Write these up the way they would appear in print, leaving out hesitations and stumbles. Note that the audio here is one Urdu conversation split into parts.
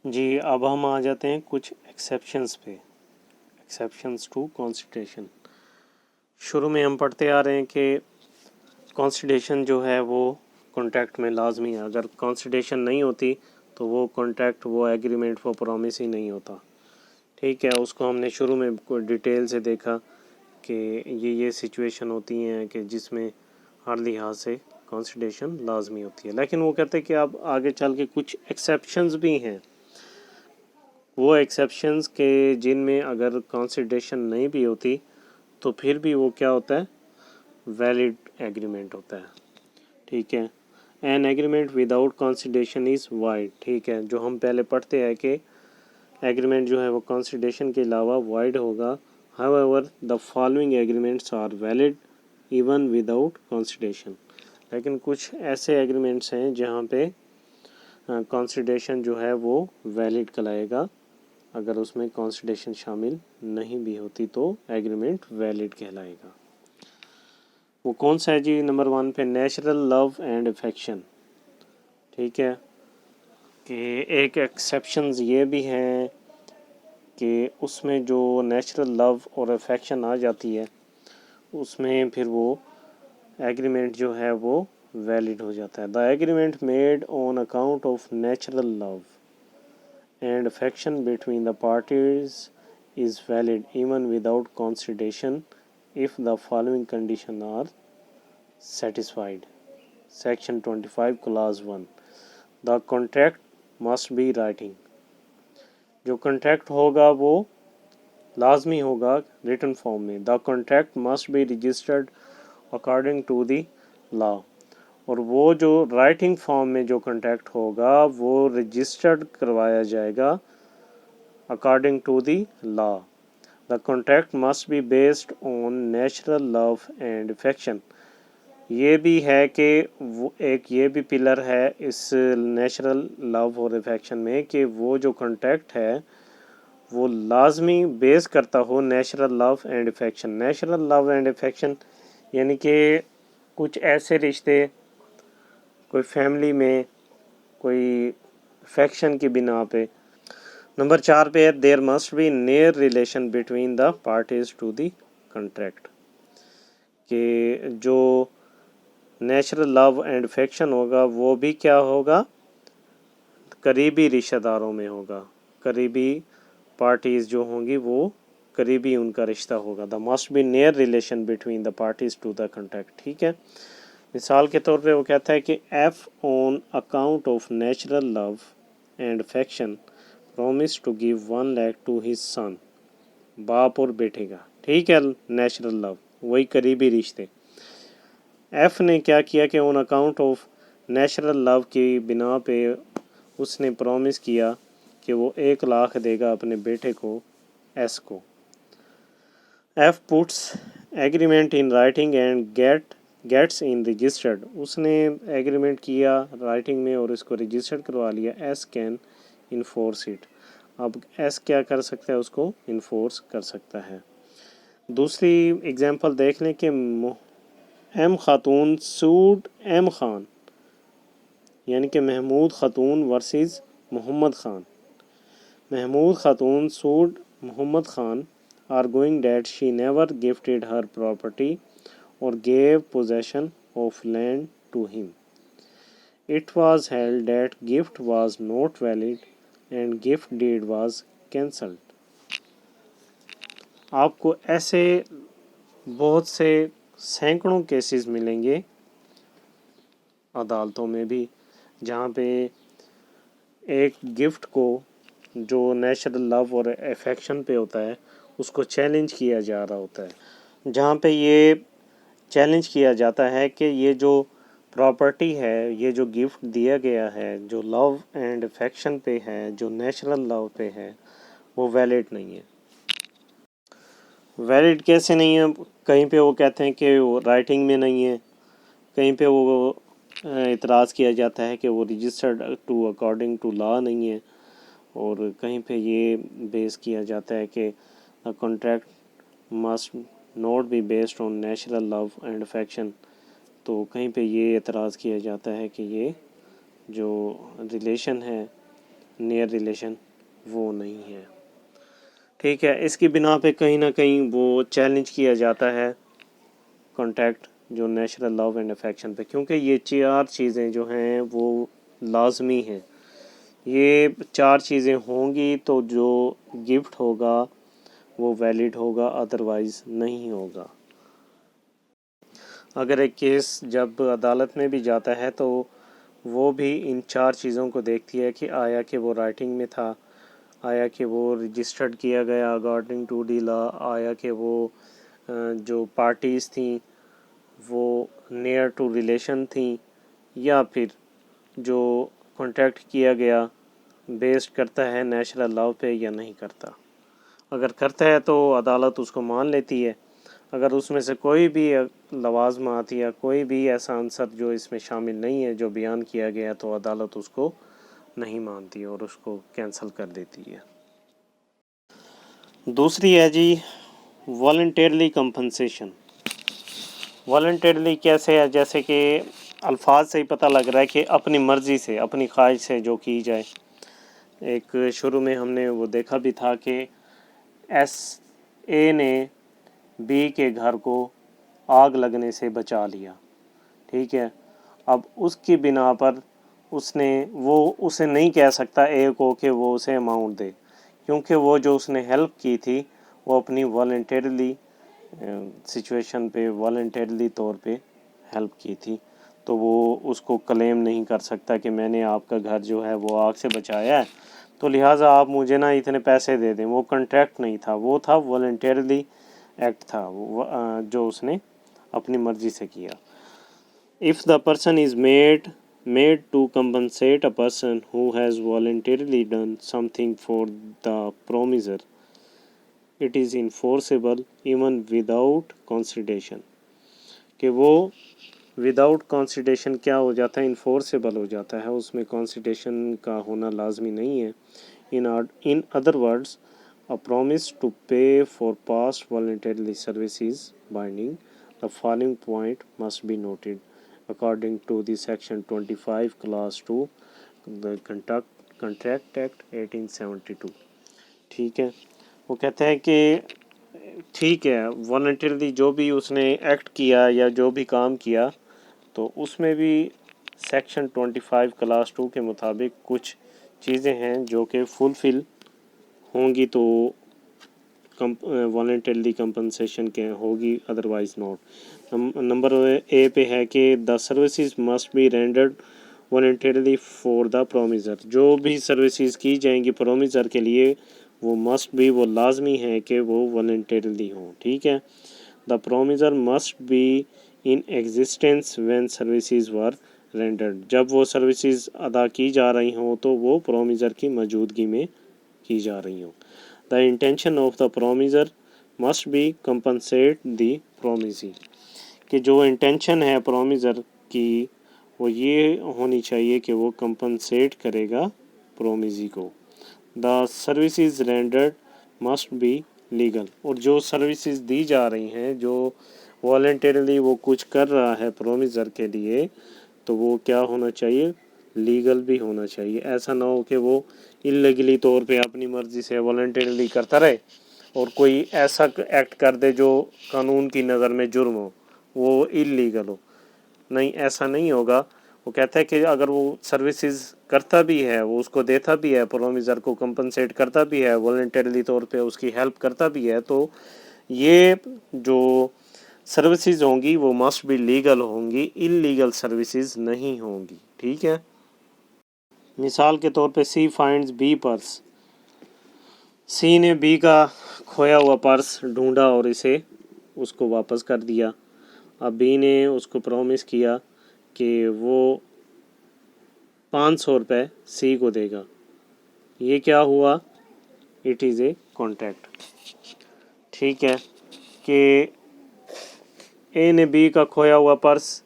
جی اب ہم آ جاتے ہیں کچھ ایکسیپشنز پہ، ایکسیپشنز ٹو کانسٹیٹیوشن۔ شروع میں ہم پڑھتے آ رہے ہیں کہ کانسٹیٹیوشن جو ہے وہ کانٹریکٹ میں لازمی ہے، اگر کانسٹیٹیوشن نہیں ہوتی تو وہ کانٹریکٹ، وہ ایگریمنٹ، وہ پرومس ہی نہیں ہوتا۔ ٹھیک ہے، اس کو ہم نے شروع میں کوئی ڈیٹیل سے دیکھا کہ یہ سچویشن ہوتی ہیں کہ جس میں ہر لحاظ سے کانسٹیٹیوشن لازمی ہوتی ہے، لیکن وہ کہتے ہیں کہ اب آگے چل کے کچھ ایکسیپشنز بھی ہیں، وہ ایکسیپشنز کے جن میں اگر کانسٹیٹیوشن نہیں بھی ہوتی تو پھر بھی وہ کیا ہوتا ہے، ویلڈ ایگریمنٹ ہوتا ہے۔ ٹھیک ہے، an agreement without constitution is void. ٹھیک ہے، جو ہم پہلے پڑھتے ہیں کہ ایگریمنٹ جو ہے وہ کانسٹیٹیوشن کے علاوہ وائڈ ہوگا۔ however the following agreements are valid even without constitution۔ لیکن کچھ ایسے ایگریمنٹس ہیں جہاں پہ کانسٹیٹیوشن جو ہے وہ ویلڈ کہلائے گا، اگر اس میں کانسٹیٹیوشن شامل نہیں بھی ہوتی تو ایگریمنٹ ویلڈ کہلائے گا۔ وہ کون سا ہے جی؟ نمبر 1 پہ نیچرل لو اینڈ افیکشن۔ ٹھیک ہے، کہ ایک ایکسیپشنز یہ بھی ہیں کہ اس میں جو نیچرل لو اور افیکشن آ جاتی ہے اس میں پھر وہ ایگریمنٹ جو ہے وہ ویلڈ ہو جاتا ہے۔ The agreement made on account of natural love and affection between the parties is valid even without constitution if the following conditions are satisfied۔ Section 25 Clause 1 The contract must be writing۔ جو کنٹریکٹ ہوگا وہ لازمی ہوگا ریٹن فارم میں۔ The contract must be registered according to the law۔ اور وہ جو رائٹنگ فارم میں جو کنٹریکٹ ہوگا وہ رجسٹرڈ کروایا جائے گا according to the law۔ The contract must be based on natural love and affection۔ یہ بھی ہے کہ وہ ایک یہ بھی پلر ہے اس نیچرل لو اور افیکشن میں کہ وہ جو کنٹریکٹ ہے وہ لازمی بیس کرتا ہو natural love and affection. Natural love and affection یعنی کہ کچھ ایسے رشتے، کوئی فیملی میں کوئی افیکشن کی بنا پہ۔ نمبر 4 پہ there must be near relation between the parties to the contract, کہ جو نیچرل لو اینڈ افیکشن ہوگا وہ بھی کیا ہوگا، قریبی رشتہ داروں میں ہوگا، قریبی پارٹیز جو ہوں گی وہ قریبی ان کا رشتہ ہوگا۔ The must be near relation between the parties to the contract. ٹھیک ہے، مثال کے طور پہ وہ کہتا ہے کہ F on account of natural love and affection promised to give 1 lakh to his son۔ باپ اور بیٹے کا، ٹھیک ہے، نیچرل لو وہی قریبی رشتے۔ ایف نے کیا کیا کہ آن اکاؤنٹ آف نیچرل لو کی بنا پہ اس نے پرومس کیا کہ وہ 1 لاکھ دے گا اپنے بیٹے کو، ایس کو۔ F puts agreement in writing and gets in registered۔ اس نے ایگریمنٹ کیا رائٹنگ میں اور اس کو رجسٹرڈ کروا لیا۔ S can enforce it. اب ایس کیا کر سکتا ہے، اس کو انفورس کر سکتا ہے۔ دوسری اگزامپل دیکھ لیں کہ ایم خاتون سوڈ ایم خان، یعنی کہ محمود خاتون versus Muhammad Khan. Mahmood Khatoon sued Muhammad Khan arguing that she never gifted her property or gave possession of land to him۔ It was held that gift was not valid and gift deed was cancelled۔ آپ کو ایسے بہت سے سینکڑوں کیسز ملیں گے عدالتوں میں بھی جہاں پہ ایک گفٹ کو جو نیچرل لو اور افیکشن پہ ہوتا ہے اس کو چیلنج کیا جا رہا ہوتا ہے، جہاں پہ یہ چیلنج کیا جاتا ہے کہ یہ جو پراپرٹی ہے، یہ جو گفٹ دیا گیا ہے جو لو اینڈ افیکشن پہ ہے، جو نیچرل لو پہ ہے، وہ ویلڈ نہیں ہے۔ ویلڈ کیسے نہیں ہے؟ کہیں پہ وہ کہتے ہیں کہ وہ رائٹنگ میں نہیں ہے، کہیں پہ وہ اعتراض کیا جاتا ہے کہ وہ رجسٹرڈ ٹو اکارڈنگ ٹو لا نہیں ہے، اور کہیں پہ یہ بیس کیا جاتا ہے کہ contract must not be based on natural love and affection, تو کہیں پہ یہ اعتراض کیا جاتا ہے کہ یہ جو ریلیشن ہے نیئر ریلیشن وہ نہیں ہے. ٹھیک ہے، اس کی بنا پہ کہیں نہ کہیں وہ چیلنج کیا جاتا ہے کانٹیکٹ جو نیچرل لو اینڈ افیکشن پہ، کیونکہ یہ 4 چیزیں جو ہیں وہ لازمی ہیں. یہ 4 چیزیں ہوں گی تو جو گفٹ ہوگا وہ ویلڈ ہوگا، ادروائز نہیں ہوگا. اگر ایک کیس جب عدالت میں بھی جاتا ہے تو وہ بھی ان 4 چیزوں کو دیکھتی ہے کہ آیا کہ وہ رائٹنگ میں تھا، آیا کہ وہ رجسٹرڈ کیا گیا اکارڈنگ ٹو دی لا، آیا کہ وہ جو پارٹیز تھیں وہ نیئر ٹو ریلیشن تھیں، یا پھر جو کانٹیکٹ کیا گیا بیسڈ کرتا ہے نیچرل لاء پہ یا نہیں کرتا. اگر کرتا ہے تو عدالت اس کو مان لیتی ہے. اگر اس میں سے کوئی بھی لوازمات یا کوئی بھی ایسا عنصر جو اس میں شامل نہیں ہے جو بیان کیا گیا تو عدالت اس کو نہیں مانتی اور اس کو کینسل کر دیتی ہے. دوسری ہے جی والنٹیرلی کمپنسیشن. والنٹیرلی کیسے ہے؟ جیسے کہ الفاظ سے ہی پتہ لگ رہا ہے کہ اپنی مرضی سے، اپنی خواہش سے جو کی جائے. ایک شروع میں ہم نے وہ دیکھا بھی تھا کہ ایس اے نے بی کے گھر کو آگ لگنے سے بچا لیا. ٹھیک ہے، اب اس کی بنا پر وہ اسے نہیں کہہ سکتا اے کو کہ وہ اسے اماؤنٹ دے، کیونکہ وہ جو اس نے ہیلپ کی تھی وہ اپنی والنٹیرلی سچویشن پہ، والنٹیرلی طور پہ ہیلپ کی تھی، تو وہ اس کو کلیم نہیں کر سکتا کہ میں نے آپ کا گھر جو ہے وہ آگ سے بچایا ہے تو لہٰذا آپ مجھے نا اتنے پیسے دے دیں. وہ کنٹریکٹ نہیں تھا، وہ تھا والنٹیرلی ایکٹ تھا جو اس نے اپنی مرضی سے کیا. If the person is made to compensate a person who has voluntarily done something for the promisor, it is enforceable even without consideration. کہ وہ وداؤٹ کانسیڈریشن کیا ہو جاتا ہے؟ انفورسیبل ہو جاتا ہے، اس میں کانسیڈریشن کا ہونا لازمی نہیں ہے. In other words, a promise to pay for past voluntary services binding. The following point must be noted. According to the section 25 clause 2 the Contract Act 1872. ٹھیک ہے، وہ کہتا ہے کہ ٹھیک ہے والنٹیرلی جو بھی اس نے ایکٹ کیا یا جو بھی کام کیا تو اس میں بھی سیکشن 25 کلاس 2 کے مطابق کچھ چیزیں ہیں جو کہ فلفل ہوں گی تو والنٹیرلی کمپنسیشن کے ہوگی، ادروائز نوٹ. نمبر اے پہ ہے کہ the services must be rendered voluntarily for the promisor. جو بھی سروسز کی جائیں گی پرومیسر کے لیے وہ مسٹ بھی، وہ لازمی ہے کہ وہ والنٹیرلی ہوں. ٹھیک ہے، the promisor must be in existence when services were rendered. جب وہ سروسز ادا کی جا رہی ہوں تو وہ پرومیسر کی موجودگی میں کی جا رہی ہوں. The intention of the promisor must be compensate the promisee. کہ جو انٹینشن ہے پرومیسر کی وہ یہ ہونی چاہیے کہ وہ کمپنسیٹ کرے گا پرومیسی کو. The services rendered must be legal. اور جو سروسز دی جا رہی ہیں، جو والنٹیرلی وہ کچھ کر رہا ہے پرومیسر کے لیے، تو وہ کیا ہونا چاہیے؟ لیگل بھی ہونا چاہیے. ایسا نہ ہو کہ وہ انلیگلی طور پہ اپنی مرضی سے والنٹیرلی کرتا رہے اور کوئی ایسا ایکٹ کر دے جو قانون کی نظر میں جرم ہو، وہ انلیگل ہو. نہیں، ایسا نہیں ہوگا. وہ کہتا ہے کہ اگر وہ سروسز کرتا بھی ہے، وہ اس کو دیتا بھی ہے، پرومیسر کو کمپنسیٹ کرتا بھی ہے، والنٹیرلی طور پہ اس کی ہیلپ کرتا بھی ہے، تو یہ جو سروسز ہوں گی وہ مسٹ بھی لیگل ہوں گی، انلیگل سروسز نہیں ہوں گی. ٹھیک ہے، مثال کے طور پہ سی فائنڈز بی پرس. سی نے بی کا کھویا ہوا پرس ڈھونڈا اور اس کو واپس کر دیا. اب بی نے اس کو پرومس کیا کہ وہ 500 روپے سی کو دے گا. یہ کیا ہوا؟ It is a contract. ٹھیک ہے، کہ اے نے بی کا کھویا ہوا پرس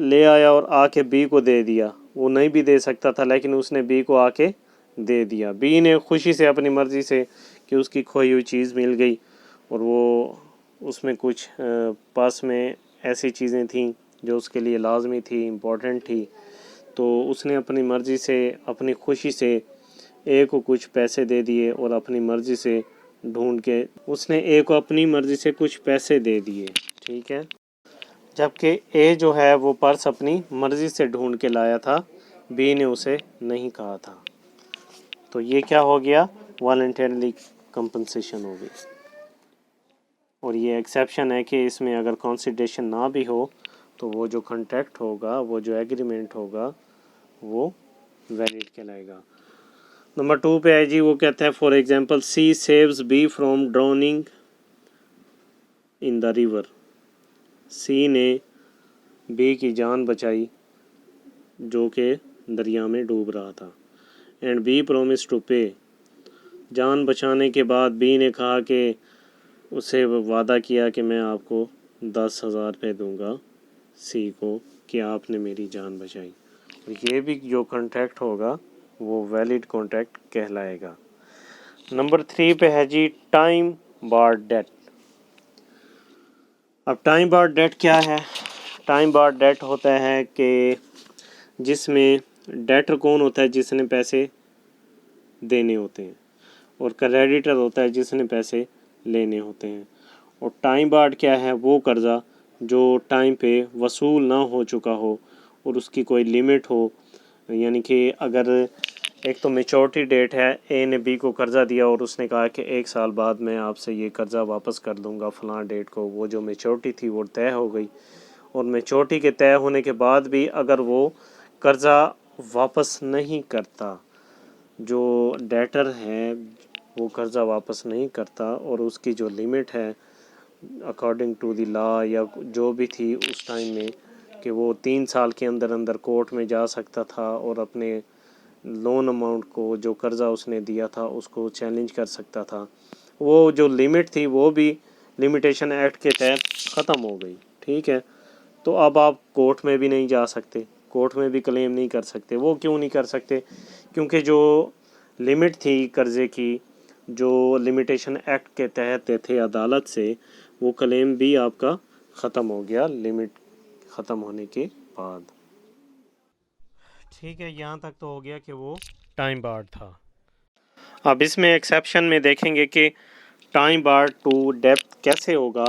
لے آیا اور آ کے بی کو دے دیا. وہ نہیں بھی دے سکتا تھا لیکن اس نے بی کو آ کے دے دیا. بی نے خوشی سے اپنی مرضی سے کہ اس کی کھوئی ہوئی چیز مل گئی، اور وہ اس میں کچھ پاس میں ایسی چیزیں تھیں جو اس کے لیے لازمی تھی، امپورٹنٹ تھی، تو اس نے اپنی مرضی سے، اپنی خوشی سے اے کو کچھ پیسے دے دیے اور اپنی مرضی سے ڈھونڈ کے اس نے اے کو اپنی مرضی سے کچھ پیسے دے دیے، ٹھیک ہے، جبکہ اے جو ہے وہ پرس اپنی مرضی سے ڈھونڈ کے لایا تھا، بی نے اسے نہیں کہا تھا، تو یہ کیا ہو گیا، والنٹرلی کمپنسیشن ہو گئی۔ اور یہ ایکسیپشن ہے کہ اس میں اگر کنسیڈریشن نہ بھی ہو تو وہ جو کنٹریکٹ ہوگا، وہ جو ایگریمنٹ ہوگا وہ ویلڈ کہلائے گا۔ نمبر 2 پہ ہے جی، وہ کہتا ہے for example she saves B from drowning in the river, she نے بی کی جان بچائی جو کہ دریا میں ڈوب رہا تھا، and B promise to pay, جان بچانے کے بعد بی نے کہا کہ اسے وعدہ کیا کہ میں آپ کو 10,000 روپے دوں گا سی کو کہ آپ نے میری جان بچائی، یہ بھی جو کانٹریکٹ ہوگا وہ ویلڈ کانٹریکٹ کہلائے گا۔ نمبر 3 پہ ہے جی ٹائم بارڈ ڈیٹ۔ اب ٹائم بارڈ ڈیٹ کیا ہے؟ ٹائم بارڈ ڈیٹ ہوتا ہے کہ جس میں ڈیٹر کون ہوتا ہے، جس نے پیسے دینے ہوتے ہیں، اور کریڈیٹر ہوتا ہے جس نے پیسے لینے ہوتے ہیں۔ اور ٹائم بارڈ کیا ہے؟ وہ قرضہ جو ٹائم پہ وصول نہ ہو چکا ہو اور اس کی کوئی لیمٹ ہو، یعنی کہ اگر ایک تو میچورٹی ڈیٹ ہے، اے نے بی کو قرضہ دیا اور اس نے کہا کہ 1 سال بعد میں آپ سے یہ قرضہ واپس کر دوں گا فلاں ڈیٹ کو، وہ جو میچورٹی تھی وہ طے ہو گئی، اور میچورٹی کے طے ہونے کے بعد بھی اگر وہ قرضہ واپس نہیں کرتا، جو ڈیٹر ہے وہ قرضہ واپس نہیں کرتا، اور اس کی جو لیمٹ ہے اکارڈنگ ٹو دی لا یا جو بھی تھی اس ٹائم میں کہ وہ 3 سال کے اندر اندر کورٹ میں جا سکتا تھا اور اپنے لون اماؤنٹ کو، جو قرضہ اس نے دیا تھا، اس کو چیلنج کر سکتا تھا، وہ جو لیمٹ تھی وہ بھی لمیٹیشن ایکٹ کے تحت ختم ہو گئی، ٹھیک ہے، تو اب آپ کورٹ میں بھی نہیں جا سکتے، کورٹ میں بھی کلیم نہیں کر سکتے۔ وہ کیوں نہیں کر سکتے؟ کیونکہ جو لمٹ تھی قرضے کی، جو لمیٹیشن ایکٹ کے تحت تھے عدالت سے، وہ کلیم بھی آپ کا ختم ہو گیا لمٹ ختم ہونے کے بعد، ٹھیک ہے، یہاں تک تو ہو گیا کہ وہ ٹائم بارڈ تھا۔ اب اس میں ایکسیپشن میں دیکھیں گے کہ ٹائم بارڈ ٹو ڈیپتھ کیسے ہوگا،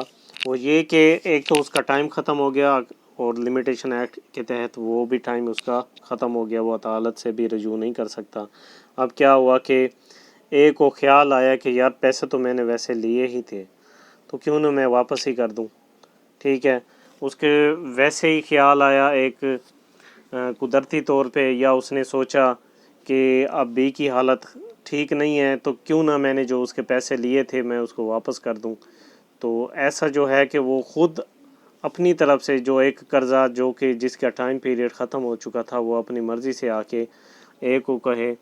وہ یہ کہ ایک تو اس کا ٹائم ختم ہو گیا اور لمیٹیشن ایکٹ کے تحت وہ بھی ٹائم اس کا ختم ہو گیا، وہ عدالت سے بھی رجوع نہیں کر سکتا۔ اب کیا ہوا کہ اے کو خیال آیا کہ یار پیسے تو میں نے ویسے لیے ہی تھے تو کیوں نہ میں واپس ہی کر دوں، ٹھیک ہے، اس کے ویسے ہی خیال آیا ایک قدرتی طور پہ، یا اس نے سوچا کہ اب بی کی حالت ٹھیک نہیں ہے تو کیوں نہ میں نے جو اس کے پیسے لیے تھے میں اس کو واپس کر دوں، تو ایسا جو ہے کہ وہ خود اپنی طرف سے جو ایک قرضہ جو کہ جس کا ٹائم پیریڈ ختم ہو چکا تھا، وہ اپنی مرضی سے آ کے اے کو کہے،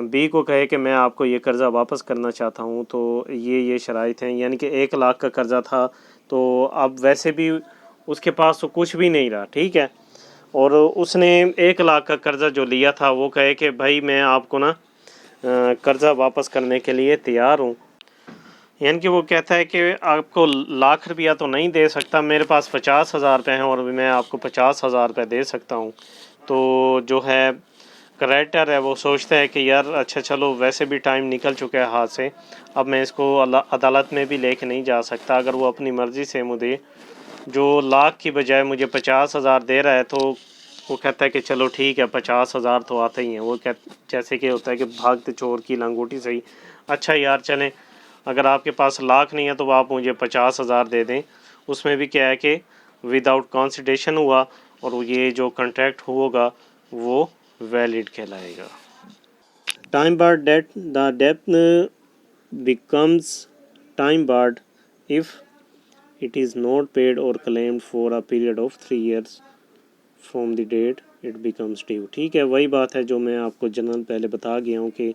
بی کو کہے کہ میں آپ کو یہ قرضہ واپس کرنا چاہتا ہوں، تو یہ شرائط ہیں، یعنی کہ 1 لاکھ کا قرضہ تھا تو اب ویسے بھی اس کے پاس تو کچھ بھی نہیں رہا، ٹھیک ہے، اور اس نے 1 لاکھ کا قرضہ جو لیا تھا وہ کہے کہ بھائی میں آپ کو نا قرضہ واپس کرنے کے لیے تیار ہوں، یعنی کہ وہ کہتا ہے کہ آپ کو 1,00,000 روپیہ تو نہیں دے سکتا، میرے پاس 50,000 روپے ہیں اور میں آپ کو 50,000 روپے دے سکتا ہوں، تو جو ہے کریڈیٹر ہے وہ سوچتا ہے کہ یار اچھا چلو ویسے بھی ٹائم نکل چکا ہے ہاتھ سے، اب میں اس کو عدالت میں بھی لے کے نہیں جا سکتا، اگر وہ اپنی مرضی سے مجھے جو 1,00,000 کی بجائے مجھے 50,000 دے رہا ہے تو وہ کہتا ہے کہ چلو ٹھیک ہے 50,000 تو آتے ہی ہیں، وہ جیسے کہ ہوتا ہے کہ بھاگتے چور کی لنگوٹی صحیح، اچھا یار چلیں اگر آپ کے پاس 1,00,000 نہیں ہے تو آپ مجھے 50,000 دے دیں، اس میں بھی کیا ہے کہ وداؤٹ کنسیڈریشن ہوا، اور یہ جو کنٹریکٹ ہوگا وہ ویلڈ کہلائے گا۔ Time barred debt, the debt becomes time barred if it is not paid or claimed for a period of 3 years from the date it becomes due، ٹھیک ہے، وہی بات ہے جو میں آپ کو جنرل پہلے بتا گیا ہوں کہ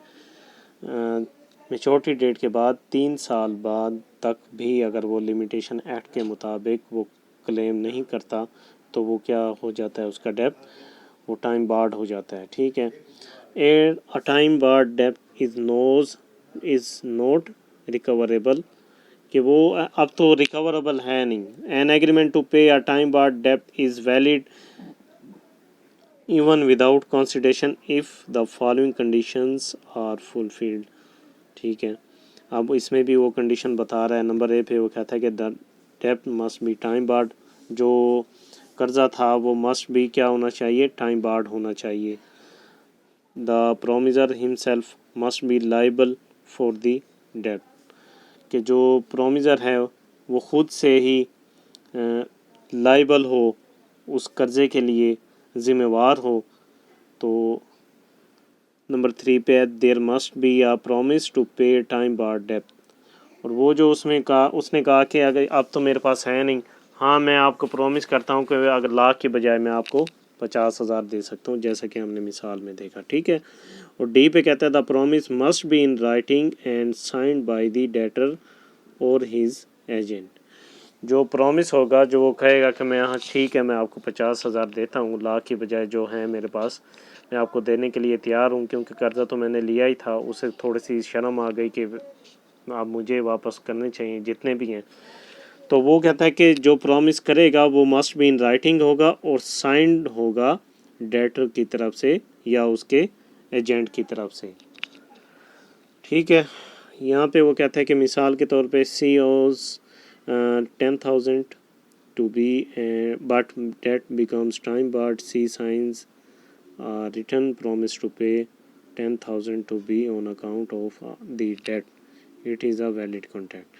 میچورٹی ڈیٹ کے بعد 3 سال بعد تک بھی اگر وہ لمیٹیشن ایکٹ کے مطابق وہ کلیم نہیں کرتا تو وہ کیا ہو جاتا ہے، اس کا ڈیپ وہ ٹائم بارڈ ہو جاتا ہے، ٹھیک ہے۔ A time barred debt is not recoverable، کہ وہ اب تو ریکوریبل ہے نہیں۔ An agreement to pay a time barred debt is valid even without consideration if the following conditions are fulfilled. ٹھیک ہے، اب اس میں بھی وہ کنڈیشن بتا رہا ہے. نمبر اے پہ وہ کہتا ہے کہ the debt must be time barred. جو قرضہ تھا وہ must be کیا ہونا چاہیے؟ time barred ہونا چاہیے. the promisor himself must be liable for the debt. کہ جو پرومیزر ہے وہ خود سے ہی لائبل ہو، اس قرضے کے لیے ذمہ وار ہو. تو نمبر 3 پہ there must be a promise to pay time barred debt. اور وہ جو اس نے کہا کہ اگر اب تو میرے پاس ہے نہیں، ہاں میں آپ کو پرومس کرتا ہوں کہ اگر لاکھ کی بجائے میں آپ کو 50,000 دے سکتا ہوں، جیسا کہ ہم نے مثال میں دیکھا. ٹھیک ہے. اور ڈی پہ کہتا ہے the promise must be in writing and signed by the debtor اور ہز ایجنٹ. جو پرومس ہوگا، جو وہ کہے گا کہ میں ہاں ٹھیک ہے میں آپ کو 50,000 دیتا ہوں، لاکھ کی بجائے جو ہیں میرے پاس میں آپ کو دینے کے لیے تیار ہوں، کیونکہ قرضہ تو میں نے لیا ہی تھا. اسے تھوڑی سی شرم آ گئی کہ آپ مجھے واپس کرنے چاہیے جتنے بھی ہیں. تو وہ کہتا ہے کہ جو پرومس کرے گا وہ مسٹ بی ان رائٹنگ ہوگا اور سائنڈ ہوگا ڈیٹر کی طرف سے یا اس کے ایجنٹ کی طرف سے. ٹھیک ہے. یہاں پہ وہ کہتا ہے کہ مثال کے طور پہ C owes 10,000 to be but debt becomes time barred. C signs written promise to pay 10,000 to be on account of the debt. It is a valid contract.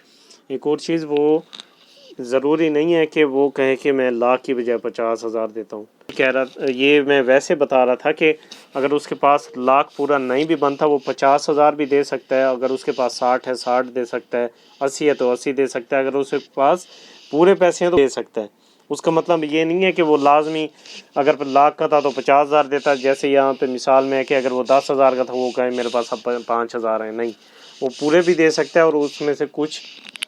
ایک اور چیز، وہ ضروری نہیں ہے کہ وہ کہے کہ میں لاکھ کی بجائے 50,000 دیتا ہوں. یہ میں ویسے بتا رہا تھا کہ اگر اس کے پاس لاکھ پورا نہیں بھی بنتا وہ 50,000 بھی دے سکتا ہے. اگر اس کے پاس 60 ہے 60 دے سکتا ہے، 80 ہے تو 80 دے سکتا ہے. اگر اس کے پاس پورے پیسے ہیں تو دے سکتا ہے. اس کا مطلب یہ نہیں ہے کہ وہ لازمی اگر لاکھ کا تھا تو 50,000 دیتا. جیسے یہاں پہ مثال میں ہے کہ اگر وہ 10,000 کا تھا وہ کہے میرے پاس اب 5,000 ہیں. نہیں، وہ پورے بھی دے سکتا ہے اور اس میں سے کچھ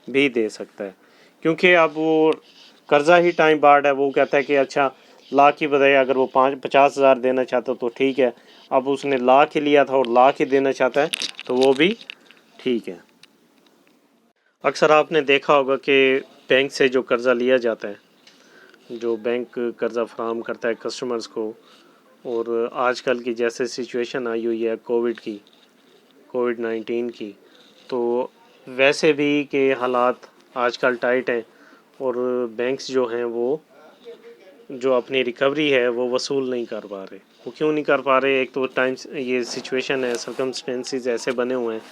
بھی دے سکتا ہے. کیونکہ اب وہ قرضہ ہی ٹائم بارڈ ہے. وہ کہتا ہے کہ اچھا لاکھ کی بجائے اگر وہ 50,000 دینا چاہتا تو ٹھیک ہے. اب اس نے لاکھ ہی لیا تھا اور لاکھ ہی دینا چاہتا ہے تو وہ بھی ٹھیک ہے. اکثر آپ نے دیکھا ہوگا کہ بینک سے جو قرضہ لیا جاتا ہے، جو بینک قرضہ فراہم کرتا ہے کسٹمرز کو، اور آج کل کی جیسے سچویشن آئی ہوئی ہے کووڈ-19 کی، تو ویسے بھی کہ حالات آج کل ٹائٹ ہیں اور بینکس جو ہیں وہ جو اپنی ریکوری ہے وہ وصول نہیں کر پا رہے. وہ کیوں نہیں کر پا رہے؟ ایک تو یہ سچویشن ہے، سرکمسٹینسز ایسے بنے ہوئے ہیں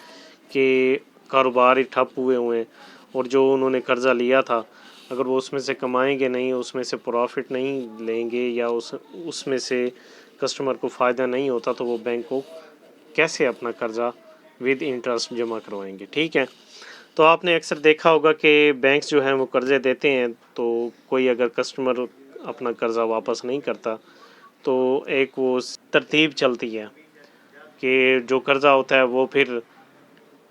کہ کاروبار ہی ٹھپ ہوئے ہوئے ہیں، اور جو انہوں نے قرضہ لیا تھا اگر وہ اس میں سے کمائیں گے نہیں، اس میں سے پروفٹ نہیں لیں گے یا اس میں سے کسٹمر کو فائدہ نہیں ہوتا تو وہ بینک کو کیسے اپنا قرضہ ود انٹرسٹ جمع کروائیں گے. ٹھیک ہے. تو آپ نے اکثر دیکھا ہوگا کہ بینکس جو ہیں وہ قرضے دیتے ہیں، تو کوئی اگر کسٹمر اپنا قرضہ واپس نہیں کرتا تو ایک وہ ترتیب چلتی ہے کہ جو قرضہ ہوتا ہے وہ پھر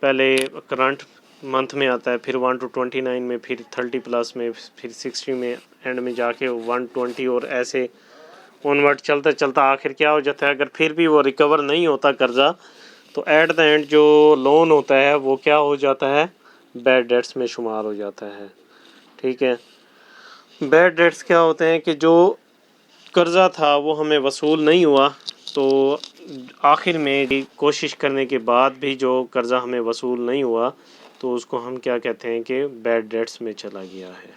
پہلے کرنٹ منتھ میں آتا ہے، پھر 1 to 29 میں، پھر 30 پلس میں، پھر 60 میں، اینڈ میں جا کے 120 اور ایسے آنورڈ چلتا چلتا آخر کیا ہو جاتا ہے. اگر پھر بھی وہ ریکور نہیں ہوتا قرضہ تو ایٹ دا اینڈ جو لون ہوتا ہے وہ کیا ہو جاتا ہے؟ بیڈ ڈیٹس میں شمار ہو جاتا ہے. ٹھیک ہے. بیڈ ڈیٹس کیا ہوتے ہیں کہ جو قرضہ تھا وہ ہمیں وصول نہیں ہوا تو آخر میں کوشش کرنے کے بعد بھی جو قرضہ ہمیں وصول نہیں ہوا تو اس کو ہم کیا کہتے ہیں کہ بیڈ ڈیٹس میں چلا گیا ہے.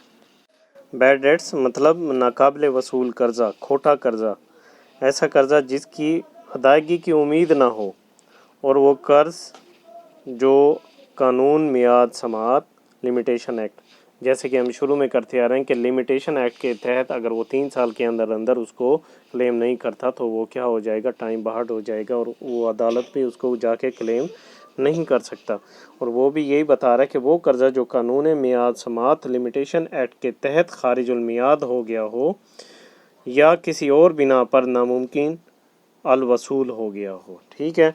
بیڈ ڈیٹس مطلب ناقابل وصول قرضہ، کھوٹا قرضہ، ایسا قرضہ جس کی ادائیگی کی امید نہ ہو، اور وہ قرض جو قانون میعاد سماعت لمیٹیشن ایکٹ، جیسے کہ ہم شروع میں کرتے آ رہے ہیں کہ لمیٹیشن ایکٹ کے تحت اگر وہ 3 سال کے اندر اس کو کلیم نہیں کرتا تو وہ کیا ہو جائے گا؟ ٹائم بارڈ ہو جائے گا اور وہ عدالت بھی اس کو جا کے کلیم نہیں کر سکتا. اور وہ بھی یہی بتا رہا ہے کہ وہ قرضہ جو قانون میعاد سماعت لمیٹیشن ایکٹ کے تحت خارج المیعاد ہو گیا ہو یا کسی اور بنا پر ناممکن الوصول ہو گیا ہو. ٹھیک ہے.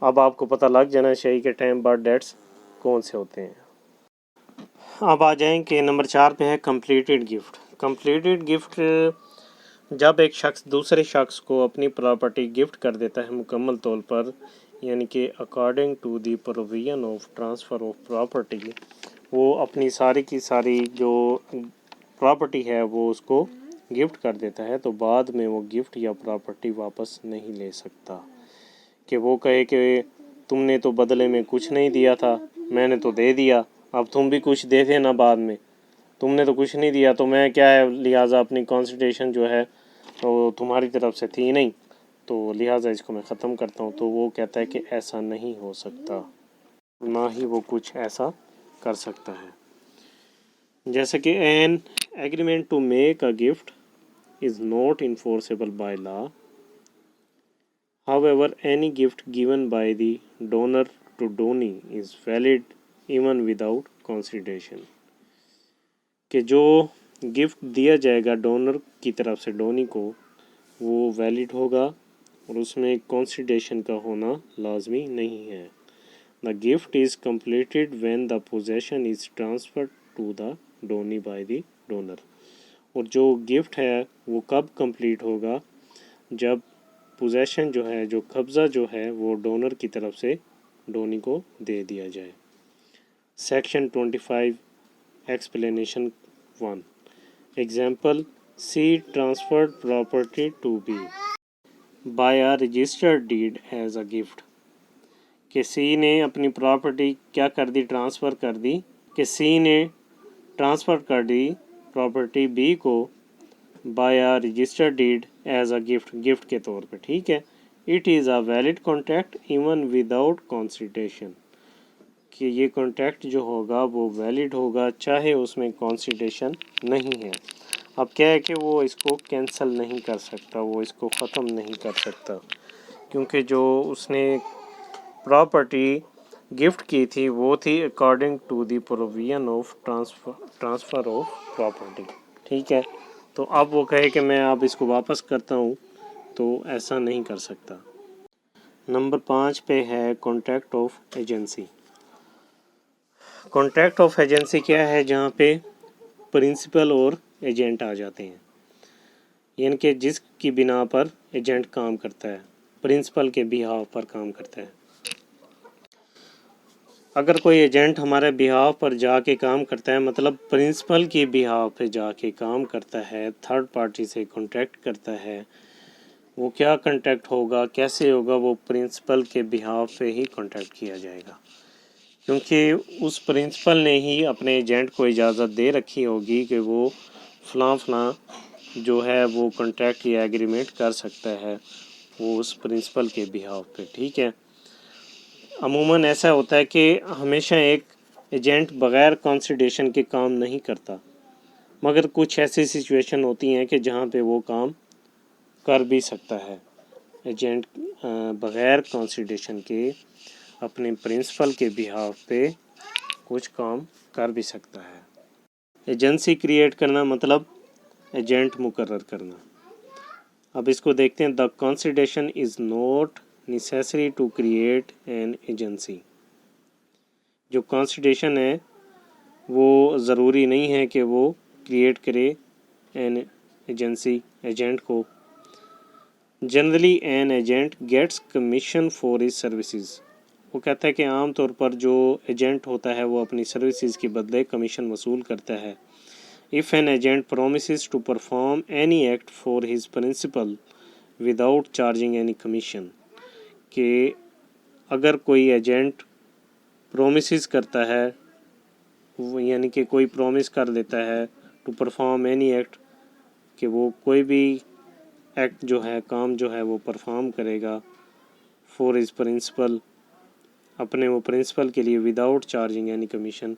اب آپ کو پتہ لگ جانا چاہیے کہ ٹائم بارڈ ڈیٹس کون سے ہوتے ہیں. اب آ جائیں کہ نمبر 4 پہ ہے کمپلیٹڈ گفٹ. کمپلیٹڈ گفٹ جب ایک شخص دوسرے شخص کو اپنی پراپرٹی گفٹ کر دیتا ہے مکمل طور پر، یعنی کہ according to the provision of transfer of property, وہ اپنی ساری کی ساری جو پراپرٹی ہے وہ اس کو گفٹ کر دیتا ہے تو بعد میں وہ گفٹ یا پراپرٹی واپس نہیں لے سکتا، کہ وہ کہے کہ تم نے تو بدلے میں کچھ نہیں دیا تھا، میں نے تو دے دیا، اب تم بھی کچھ دے دینا بعد میں، تم نے تو کچھ نہیں دیا تو میں کیا ہے، لہٰذا اپنی کنسیڈریشن جو ہے تو تمہاری طرف سے تھی نہیں، تو لہٰذا اس کو میں ختم کرتا ہوں۔ تو وہ کہتا ہے کہ ایسا نہیں ہو سکتا، نہ ہی وہ کچھ ایسا کر سکتا ہے۔ جیسے کہ an agreement to make a gift is not enforceable by law. However, any gift given by the donor to donee is valid even without consideration. کہ جو گفٹ دیا جائے گا ڈونر کی طرف سے ڈونی کو وہ ویلڈ ہوگا اور اس میں کنسیڈریشن کا ہونا لازمی نہیں ہے۔ The gift is completed when the possession is transferred to the donee by the donor. اور جو گفٹ ہے وہ کب کمپلیٹ ہوگا، جب پوزیشن جو ہے، جو قبضہ جو ہے وہ ڈونر کی طرف سے ڈونی کو دے دیا جائے۔ Section 25 explanation 1 example C transferred property to B by a registered deed as a gift, کہ سی نے اپنی پراپرٹی کیا کر دی، ٹرانسفر کر دی، کہ سی نے ٹرانسفر کر دی پراپرٹی بی کو by a registered deed as a gift کے طور پہ، ٹھیک ہے۔ It is a valid contract even without consideration, کہ یہ کانٹریکٹ جو ہوگا وہ ویلڈ ہوگا چاہے اس میں کنسیڈریشن نہیں ہے۔ اب کیا ہے کہ وہ اس کو کینسل نہیں کر سکتا، وہ اس کو ختم نہیں کر سکتا، کیونکہ جو اس نے پراپرٹی گفٹ کی تھی وہ تھی according to the provision of transfer of property, ٹھیک ہے۔ تو اب وہ کہے کہ میں اب اس کو واپس کرتا ہوں تو ایسا نہیں کر سکتا۔ نمبر 5 پہ ہے contract of agency. Contract of agency کیا ہے، جہاں پہ پرنسپل اور ایجنٹ آ جاتے ہیں، یعنی کہ جس کی بنا پر ایجنٹ کام کرتا ہے، پرنسپل کے بہاف پر کام کرتا ہے۔ اگر کوئی ایجنٹ ہمارے بہاف پر جا کے کام کرتا ہے، مطلب پرنسپل کی بہاف پہ جا کے کام کرتا ہے، تھرڈ پارٹی سے کانٹریکٹ کرتا ہے، وہ کیا کانٹریکٹ ہوگا، کیسے ہوگا، وہ پرنسپل کے بہاف پہ ہی کانٹریکٹ کیا جائے گا، کیونکہ اس پرنسپل نے ہی اپنے ایجنٹ کو اجازت دے رکھی ہوگی کہ وہ فلاں فلاں جو ہے وہ کانٹریکٹ یا ایگریمنٹ کر سکتا ہے، وہ اس پرنسپل کے بہاف پہ، ٹھیک ہے۔ عموماً ایسا ہوتا ہے کہ ہمیشہ ایک ایجنٹ بغیر کنسیڈریشن کے کام نہیں کرتا، مگر کچھ ایسی سچویشن ہوتی ہیں کہ جہاں پہ وہ کام کر بھی سکتا ہے، ایجنٹ بغیر کنسیڈریشن کے اپنے پرنسپل کے بہاف پہ کچھ کام کر بھی سکتا ہے۔ ایجنسی کریٹ کرنا مطلب ایجنٹ مقرر کرنا۔ اب اس کو دیکھتے ہیں، the consideration is not necessary to create an agency. جو کنسیڈریشن ہے وہ ضروری نہیں ہے کہ وہ کریٹ کرے این ایجنسی، ایجنٹ کو۔ Generally an agent gets commission for his services, وہ کہتا ہے کہ عام طور پر جو ایجنٹ ہوتا ہے وہ اپنی سروسز کے بدلے کمیشن وصول کرتا ہے۔ If an agent promises to perform any act for his principal without charging any commission، کہ اگر کوئی ایجنٹ پرومسز کرتا ہے، یعنی کہ کوئی پرومس کر دیتا ہے ٹو پرفارم اینی ایکٹ، کہ وہ کوئی بھی ایکٹ جو ہے، کام جو ہے وہ پرفارم کرے گا فور ہز پرنسپل، اپنے وہ پرنسپل کے لیے، وداؤٹ چارجنگ اینی کمیشن،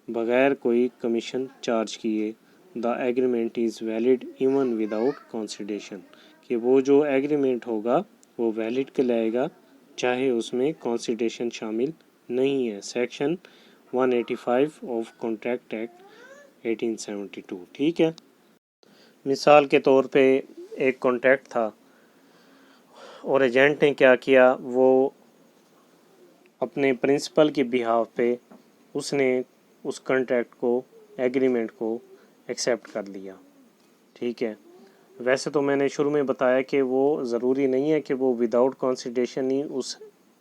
بغیر کوئی کمیشن چارج کیے، the agreement is valid even without consideration, کہ وہ جو ایگریمنٹ ہوگا وہ ویلڈ کہلائے گا چاہے اس میں کنسیڈریشن شامل نہیں ہے۔ سیکشن 185 آف کانٹریکٹ ایکٹ 1872، ٹھیک ہے۔ مثال کے طور پہ ایک کانٹریکٹ تھا اور ایجنٹ نے کیا کیا، وہ اپنے پرنسپل کے بہاف پہ اس نے اس کانٹریکٹ کو، ایگریمنٹ کو ایکسیپٹ کر لیا، ٹھیک ہے۔ ویسے تو میں نے شروع میں بتایا کہ وہ ضروری نہیں ہے کہ وہ وداؤٹ کنسیڈریشن ہی اس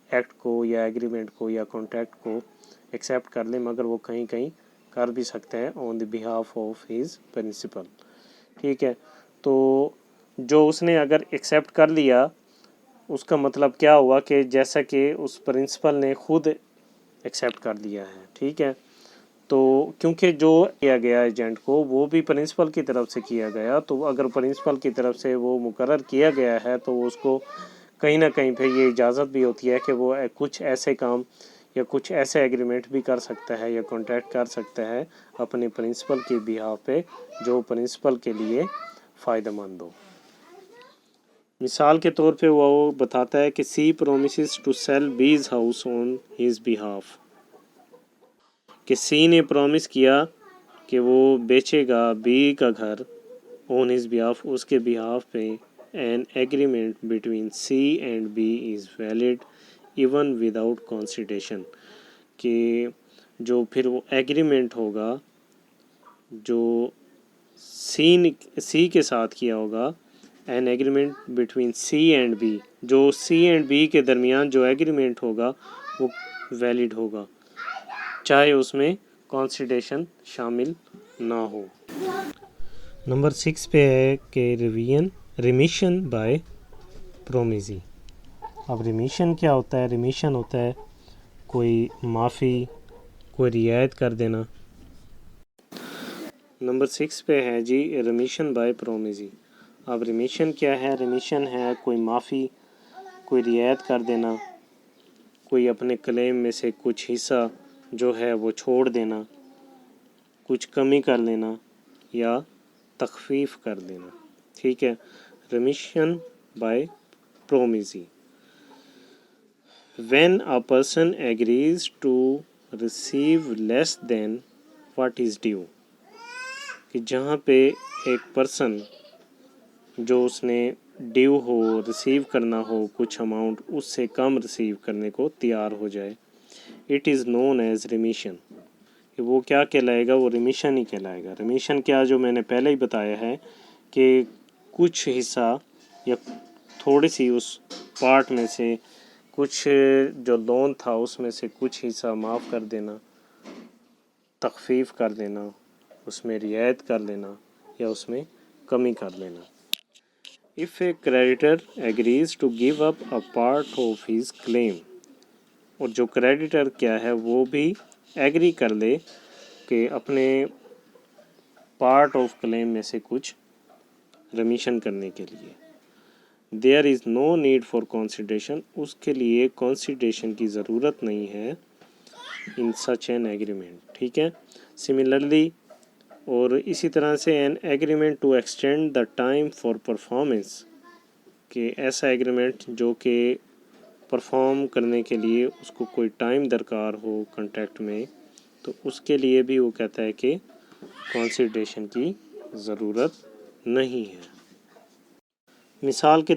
ایکٹ کو یا ایگریمنٹ کو یا کانٹریکٹ کو ایکسیپٹ کر لیں، مگر وہ کہیں کہیں کر بھی سکتے ہیں آن دی بہاف آف ہز پرنسپل، ٹھیک ہے۔ تو جو اس نے اگر ایکسیپٹ کر لیا اس کا مطلب کیا ہوا کہ جیسا کہ اس پرنسپل نے خود ایکسیپٹ کر لیا ہے. ٹھیک ہے. تو کیونکہ جو کیا گیا ایجنٹ کو وہ بھی پرنسپل کی طرف سے کیا گیا، تو اگر پرنسپل کی طرف سے وہ مقرر کیا گیا ہے تو اس کو کہیں نہ کہیں پہ یہ اجازت بھی ہوتی ہے کہ وہ کچھ ایسے کام یا کچھ ایسے ایگریمنٹ بھی کر سکتا ہے یا کانٹریکٹ کر سکتا ہے اپنے پرنسپل کی بہاف پہ جو پرنسپل کے لیے فائدہ مند ہو. مثال کے طور پہ وہ بتاتا ہے کہ she promises to sell B's house on his behalf, کہ سی نے پرومس کیا کہ وہ بیچے گا بی کا گھر آن ہز بہاف، اس کے بہاف پہ. An agreement between C and B is valid even without consideration, کہ جو پھر وہ ایگریمنٹ ہوگا جو سی کے ساتھ کیا ہوگا، an agreement between C and B, جو سی اینڈ بی کے درمیان جو ایگریمنٹ ہوگا وہ ویلڈ ہوگا چاہے اس میں کنسیڈریشن شامل نہ ہو. نمبر 6 پہ ہے کہ ریمیشن بائی پرومیزی. اب ریمیشن کیا ہوتا ہے؟ ریمیشن ہوتا ہے کوئی معافی، کوئی رعایت کر دینا. نمبر 6 پہ ہے جی ریمیشن بائی پرومیزی. اب ریمیشن کیا ہے؟ ریمیشن ہے کوئی معافی، کوئی رعایت کر دینا، کوئی اپنے کلیم میں سے کچھ حصہ جو ہے وہ چھوڑ دینا، کچھ کمی کر لینا یا تخفیف کر دینا. ٹھیک ہے. Remission by promisee. When a person agrees to receive less than what is due، کہ جہاں پہ ایک پرسن جو اس نے ڈیو ہو، ریسیو کرنا ہو کچھ اماؤنٹ، اس سے کم ریسیو کرنے کو تیار ہو جائے، it is known as remission. کہ وہ کیا کہلائے گا؟ وہ ریمیشن ہی کہلائے گا. ریمیشن کیا؟ جو میں نے پہلے ہی بتایا ہے کہ کچھ حصہ یا تھوڑی سی اس پارٹ میں سے کچھ جو لون تھا اس میں سے کچھ حصہ معاف کر دینا، تخفیف کر دینا، اس میں رعایت کر لینا یا اس میں کمی کر لینا. If a creditor agrees to give up a part of his claim، اور جو کریڈیٹر کیا ہے وہ بھی ایگری کر لے کہ اپنے پارٹ آف کلیم میں سے کچھ ریمیشن کرنے کے لیے، there is no need for consideration، اس کے لیے کنسیڈریشن کی ضرورت نہیں ہے in such an agreement. ٹھیک ہے. similarly، اور اسی طرح سے an agreement to extend the time for performance، کہ ایسا ایگریمنٹ جو کہ پرفارم کرنے کے لیے اس کو کوئی ٹائم درکار ہو کنٹریکٹ میں، تو اس کے لیے بھی وہ کہتا ہے کہ کنسیڈریشن کی ضرورت نہیں ہے. مثال کے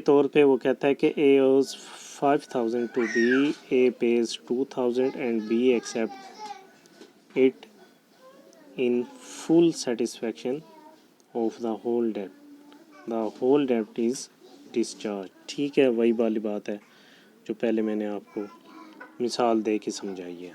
طور پہ وہ کہتا ہے کہ A owes 5,000 to B، A pays 2,000 and B accept it in full satisfaction of the whole debt. The whole debt is discharged. ٹھیک ہے. وہی والی بات ہے جو پہلے میں نے آپ کو مثال دے کے سمجھائی ہے.